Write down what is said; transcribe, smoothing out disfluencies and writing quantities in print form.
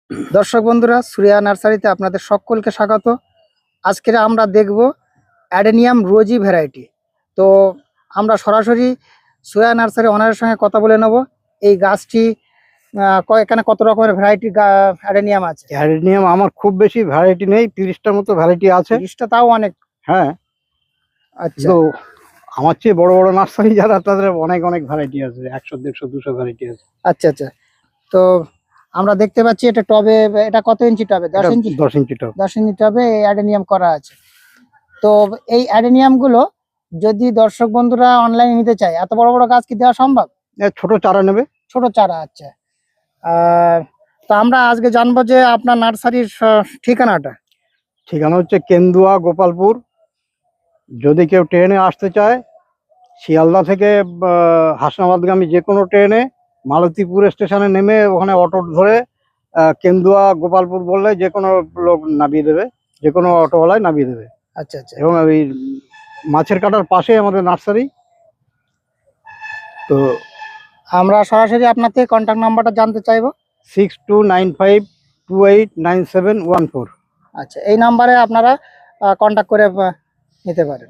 দর্শক বন্ধুরা, সুরিয়া নার্সারিতে আপনাদের সকলকে স্বাগত। আজকে আমরা দেখব অ্যাডেনিয়াম রোজি ভ্যারাইটি। তো আমরা সরাসরি সুরিয়া নার্সারি ওনারের সঙ্গে কথা বলে নেব। এই গাছটি এখানে কত রকমের ভ্যারাইটি অ্যাডেনিয়াম আছে? অ্যাডেনিয়াম আমার খুব বেশি ভ্যারাইটি নেই, 30টার মতো ভ্যারাইটি আছে। 30টা তাও অনেক। হ্যাঁ, আচ্ছা, তো আমার চেয়ে বড় বড় নার্সারি যারা তাদের অনেক অনেক ভ্যারাইটি আছে, 100, 150, 200 ভ্যারাইটি আছে। আচ্ছা আচ্ছা। তো আমরা দেখতে পাচ্ছি এটা টবে, এটা কত ইঞ্চি টবে? 10 ইঞ্চি। 10 ইঞ্চি টব। 10 ইঞ্চি টবে এই অ্যাডেনিয়াম করা আছে। তো এই অ্যাডেনিয়াম গুলো যদি দর্শক বন্ধুরা অনলাইনে নিতে চায়, এত বড় বড় গাছ কি দেওয়া সম্ভব? ছোট চারা নেবে। ছোট চারা। আচ্ছা। তো আমরা আজকে জানবো যে আপনার নার্সারির ঠিকানাটা। ঠিকানা হচ্ছে কেন্দুয়া, গোপালপুর। যদি কেউ ট্রেনে আসতে চায়, শিয়ালদা থেকে হাসনাবাদগামী যে কোনো ট্রেনে মালতীপুর স্টেশনে নেমে ওখানে অটো ধরে কেন্দুয়া গোপালপুর বললে যে কোনো লোক নামিয়ে দেবে, যে কোনো অটোওয়ালায় নামিয়ে দেবে। আচ্ছা আচ্ছা। এবং ওই মাছের কাটার পাশে আমাদের নার্সারি। তো আমরা সরাসরি আপনার থেকে কন্ট্যাক্ট নাম্বারটা জানতে চাইবো। 6295289714। আচ্ছা, এই নাম্বারে আপনারা কন্ট্যাক্ট করে নিতে পারেন।